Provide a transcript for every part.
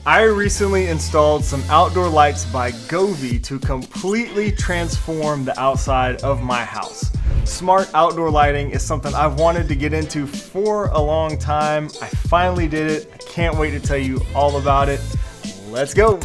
I recently installed some outdoor lights by Govee to completely transform the outside of my house. Smart outdoor lighting is something I've wanted to get into for a long time. I finally did it. I can't wait to tell you all about it. Let's go.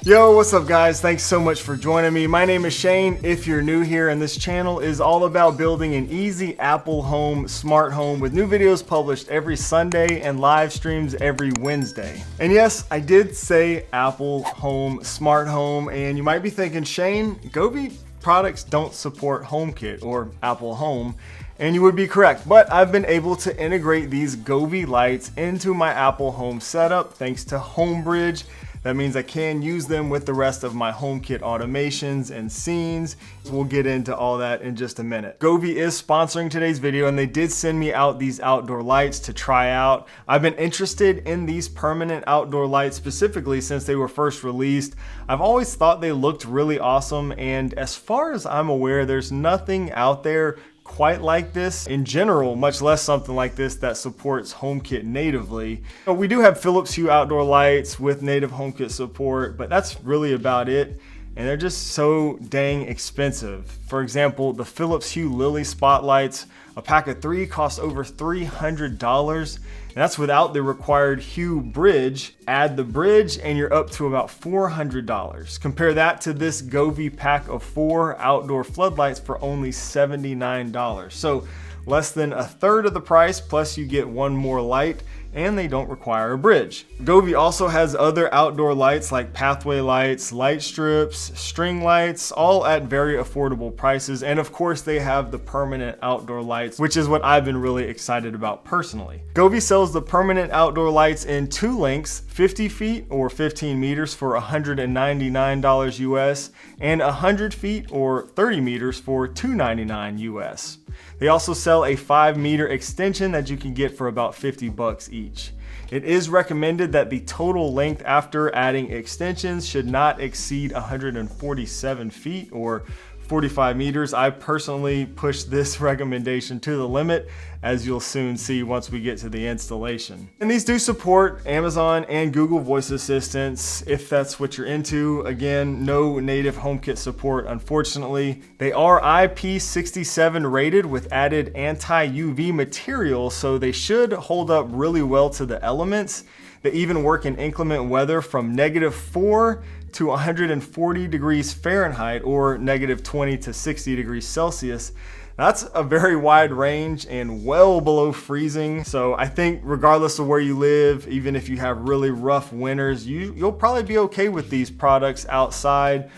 Yo, what's up guys? Thanks so much for joining me. My name is Shane if you're new here, and this channel is all about building an easy Apple home, smart home, with new videos published every Sunday and live streams every Wednesday. And yes, I did say Apple home, smart home, and you might be thinking, Shane, Govee products don't support HomeKit or Apple Home. And you would be correct, but I've been able to integrate these Govee lights into my Apple home setup thanks to Homebridge. That means I can use them with the rest of my HomeKit automations and scenes. We'll get into all that in just a minute. Govee is sponsoring today's video, and they did send me out these outdoor lights to try out. I've been interested in these permanent outdoor lights specifically since they were first released. I've always thought they looked really awesome, and as far as I'm aware, there's nothing out there quite like this in general, much less something like this that supports HomeKit natively. We do have Philips Hue outdoor lights with native HomeKit support, but that's really about it. And they're just so dang expensive. For example, the Philips Hue Lily spotlights, a pack of 3 costs over $300. And that's without the required Hue bridge. Add the bridge and you're up to about $400. Compare that to this Govee pack of 4 outdoor floodlights for only $79. So less than a third of the price, plus you get one more light, and they don't require a bridge. Govee also has other outdoor lights like pathway lights, light strips, string lights, all at very affordable prices. And of course they have the permanent outdoor lights, which is what I've been really excited about personally. Govee sells the permanent outdoor lights in 2 lengths, 50 feet or 15 meters for $199 US, and 100 feet or 30 meters for $299 US. They also sell a 5-meter extension that you can get for about 50 bucks each. It is recommended that the total length after adding extensions should not exceed 147 feet or 45 meters. I personally push this recommendation to the limit, as you'll soon see once we get to the installation. And these do support Amazon and Google voice assistants if that's what you're into. Again, no native HomeKit support, unfortunately. They are IP67 rated with added anti-UV material, so they should hold up really well to the elements. They even work in inclement weather from -4 to 140 degrees Fahrenheit or -20 to 60 degrees Celsius. That's a very wide range and well below freezing. So I think regardless of where you live, even if you have really rough winters, you'll probably be okay with these products outside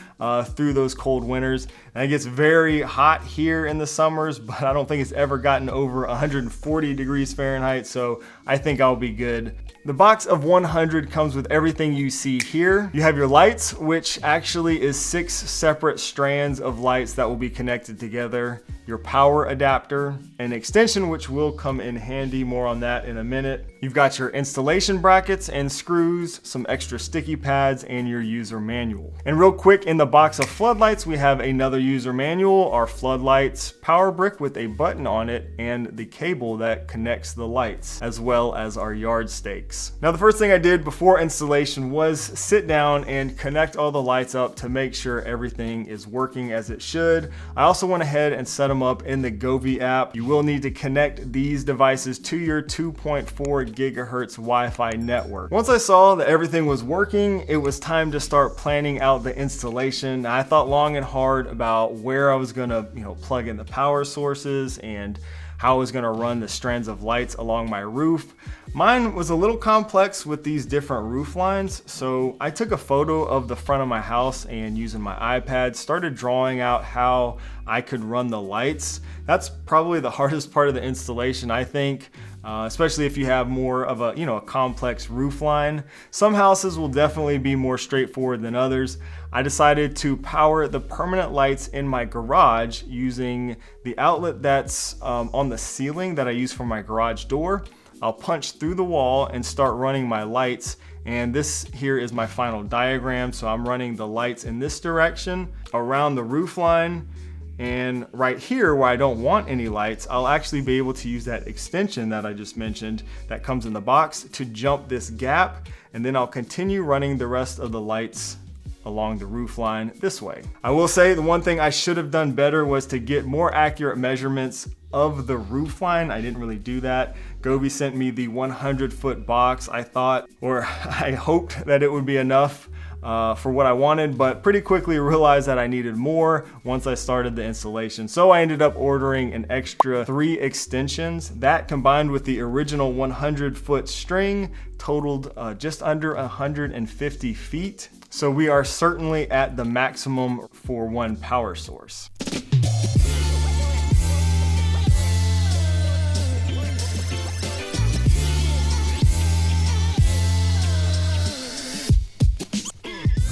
through those cold winters. And it gets very hot here in the summers, but I don't think it's ever gotten over 140 degrees Fahrenheit. So I think I'll be good. The box of 100 comes with everything you see here. You have your lights, which actually is 6 separate strands of lights that will be connected together. Your power adapter, an extension which will come in handy, more on that in a minute. You've got your installation brackets and screws, some extra sticky pads, and your user manual. And real quick, in the box of floodlights, we have another user manual, our floodlights power brick with a button on it, and the cable that connects the lights, as well as our yard stakes. Now, the first thing I did before installation was sit down and connect all the lights up to make sure everything is working as it should. I also went ahead and set them up in the Govee app. You will need to connect these devices to your 2.4 gigahertz Wi-Fi network. Once I saw that everything was working, it was time to start planning out the installation. I thought long and hard about where I was gonna, plug in the power sources and how I was gonna run the strands of lights along my roof. Mine was a little complex with these different roof lines, so I took a photo of the front of my house and using my iPad, started drawing out how I could run the lights. That's probably the hardest part of the installation, I think. Especially if you have more of a complex roof line. Some houses will definitely be more straightforward than others. I decided to power the permanent lights in my garage using the outlet that's on the ceiling that I use for my garage door. I'll punch through the wall and start running my lights, and this here is my final diagram. So I'm running the lights in this direction around the roof line, And right here where I don't want any lights, I'll actually be able to use that extension that I just mentioned that comes in the box to jump this gap, and then I'll continue running the rest of the lights along the roof line this way. I will say the one thing I should have done better was to get more accurate measurements of the roof line. I didn't really do that. Govee sent me the 100-foot box. I thought, or I hoped that it would be enough for what I wanted, but pretty quickly realized that I needed more once I started the installation. So I ended up ordering an extra 3 extensions. That combined with the original 100-foot string totaled just under 150 feet. So we are certainly at the maximum for one power source.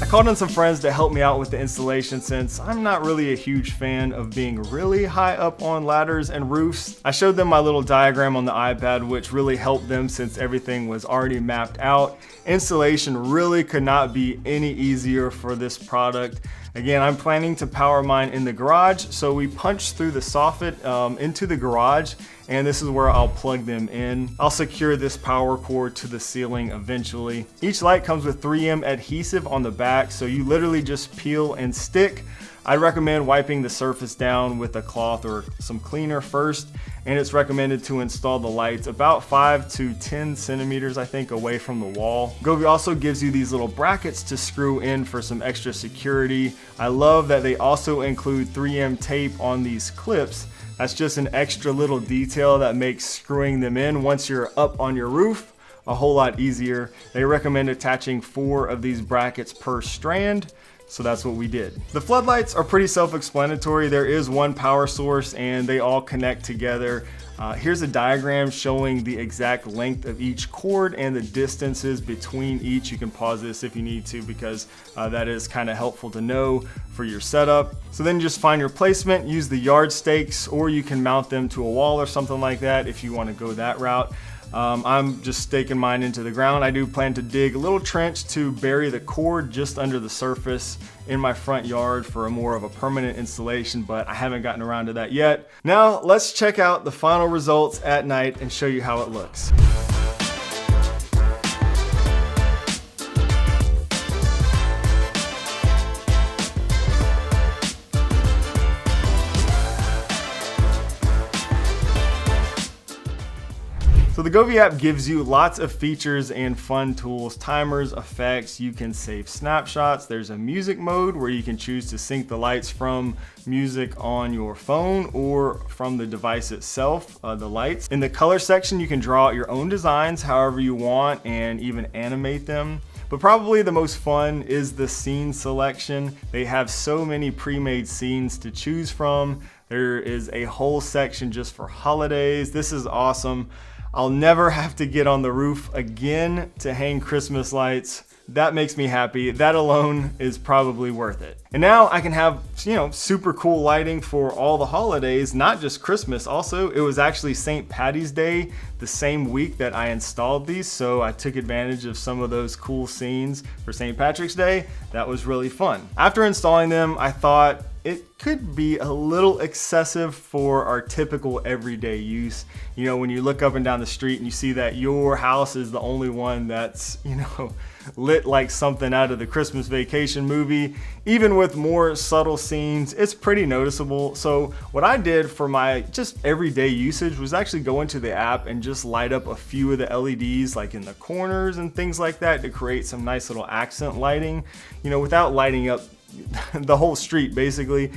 I called in some friends to help me out with the installation since I'm not really a huge fan of being really high up on ladders and roofs. I showed them my little diagram on the iPad, which really helped them since everything was already mapped out. Installation really could not be any easier for this product. Again, I'm planning to power mine in the garage, so we punched through the soffit into the garage, and this is where I'll plug them in. I'll secure this power cord to the ceiling eventually. Each light comes with 3M adhesive on the back, so you literally just peel and stick. I recommend wiping the surface down with a cloth or some cleaner first, and it's recommended to install the lights about 5 to 10 centimeters, I think, away from the wall. Govee also gives you these little brackets to screw in for some extra security. I love that they also include 3M tape on these clips. That's just an extra little detail that makes screwing them in once you're up on your roof a whole lot easier. They recommend attaching 4 of these brackets per strand. So that's what we did. The floodlights are pretty self-explanatory. There is one power source and they all connect together. Here's a diagram showing the exact length of each cord and the distances between each. You can pause this if you need to, because that is kind of helpful to know for your setup. So then just find your placement, use the yard stakes, or you can mount them to a wall or something like that if you want to go that route. I'm just staking mine into the ground. I do plan to dig a little trench to bury the cord just under the surface in my front yard for more of a permanent installation, but I haven't gotten around to that yet. Now let's check out the final results at night and show you how it looks. So the Govee app gives you lots of features and fun tools, timers, effects. You can save snapshots. There's a music mode where you can choose to sync the lights from music on your phone or from the device itself, the lights. In the color section, you can draw out your own designs however you want and even animate them. But probably the most fun is the scene selection. They have so many pre-made scenes to choose from. There is a whole section just for holidays. This is awesome. I'll never have to get on the roof again to hang Christmas lights. That makes me happy. That alone is probably worth it. And now I can have, super cool lighting for all the holidays, not just Christmas. Also, it was actually St. Patty's Day the same week that I installed these, so I took advantage of some of those cool scenes for St. Patrick's Day. That was really fun. After installing them, I thought it could be a little excessive for our typical everyday use. When you look up and down the street and you see that your house is the only one that's, lit like something out of the Christmas Vacation movie, even with more subtle scenes, it's pretty noticeable. So what I did for my just everyday usage was actually go into the app and just light up a few of the LEDs like in the corners and things like that to create some nice little accent lighting, without lighting up the whole street basically.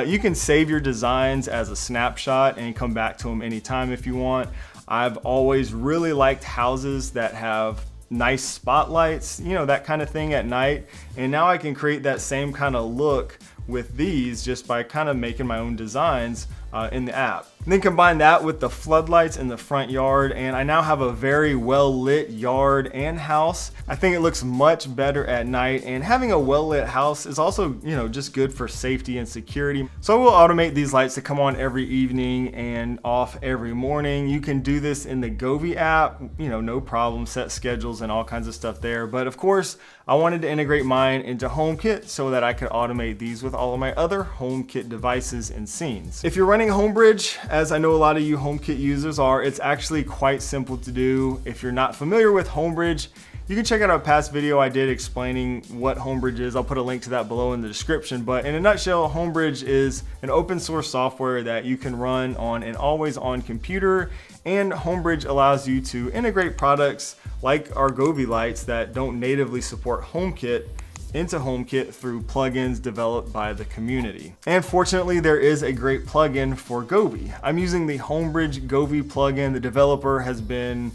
You can save your designs as a snapshot and come back to them anytime if you want. I've always really liked houses that have nice spotlights, that kind of thing at night. And now I can create that same kind of look with these just by kind of making my own designs in the app. And then combine that with the floodlights in the front yard, and I now have a very well lit yard and house. I think it looks much better at night, and having a well lit house is also, just good for safety and security. So I will automate these lights to come on every evening and off every morning. You can do this in the Govee app, no problem, set schedules and all kinds of stuff there. But of course, I wanted to integrate mine into HomeKit so that I could automate these with all of my other HomeKit devices and scenes. If you're running Homebridge, as I know a lot of you HomeKit users are, it's actually quite simple to do. If you're not familiar with Homebridge, you can check out a past video I did explaining what Homebridge is. I'll put a link to that below in the description. But in a nutshell, Homebridge is an open source software that you can run on an always on computer. And Homebridge allows you to integrate products like our Govee lights that don't natively support HomeKit into HomeKit through plugins developed by the community. And fortunately, there is a great plugin for Govee. I'm using the Homebridge Govee plugin. The developer has been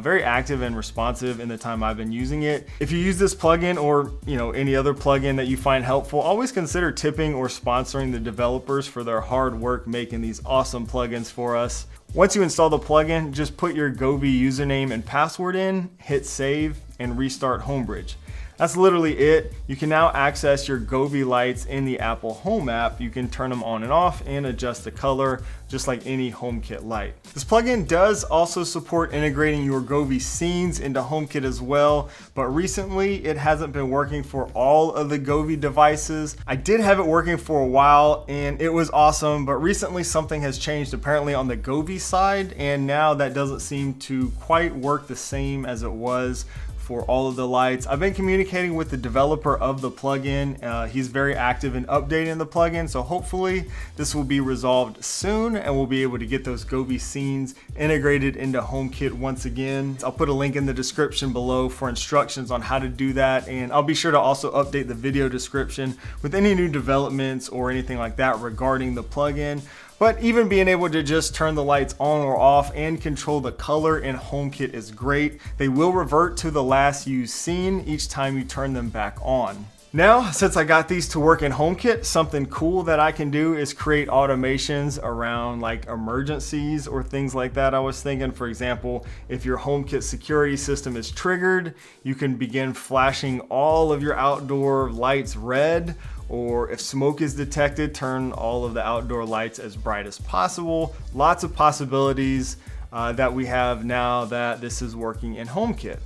very active and responsive in the time I've been using it. If you use this plugin or any other plugin that you find helpful, always consider tipping or sponsoring the developers for their hard work making these awesome plugins for us. Once you install the plugin, just put your Govee username and password in, hit save, and restart Homebridge. That's literally it. You can now access your Govee lights in the Apple Home app. You can turn them on and off and adjust the color just like any HomeKit light. This plugin does also support integrating your Govee scenes into HomeKit as well, but recently it hasn't been working for all of the Govee devices. I did have it working for a while and it was awesome, but recently something has changed apparently on the Govee side, and now that doesn't seem to quite work the same as it was for all of the lights. I've been communicating with the developer of the plugin. He's very active in updating the plugin, so hopefully this will be resolved soon and we'll be able to get those Govee scenes integrated into HomeKit once again. I'll put a link in the description below for instructions on how to do that, and I'll be sure to also update the video description with any new developments or anything like that regarding the plugin. But even being able to just turn the lights on or off and control the color in HomeKit is great. They will revert to the last used scene each time you turn them back on. Now, since I got these to work in HomeKit, something cool that I can do is create automations around like emergencies or things like that. I was thinking, for example, if your HomeKit security system is triggered, you can begin flashing all of your outdoor lights red, or if smoke is detected, turn all of the outdoor lights as bright as possible. Lots of possibilities that we have now that this is working in HomeKit.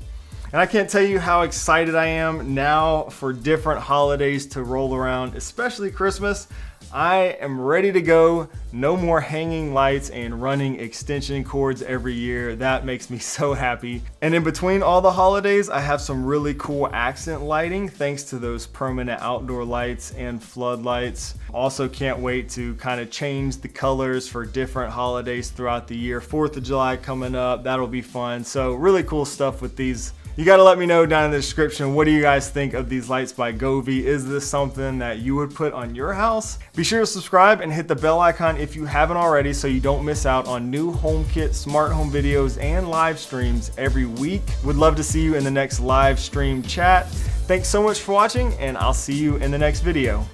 And I can't tell you how excited I am now for different holidays to roll around, especially Christmas. I am ready to go. No more hanging lights and running extension cords every year. That makes me so happy. And in between all the holidays, I have some really cool accent lighting thanks to those permanent outdoor lights and floodlights. Also can't wait to kind of change the colors for different holidays throughout the year. 4th of July coming up, that'll be fun. So really cool stuff with these. You got to let me know down in the description, what do you guys think of these lights by Govee? Is this something that you would put on your house? Be sure to subscribe and hit the bell icon if you haven't already so you don't miss out on new HomeKit smart home videos and live streams every week. Would love to see you in the next live stream chat. Thanks so much for watching, and I'll see you in the next video.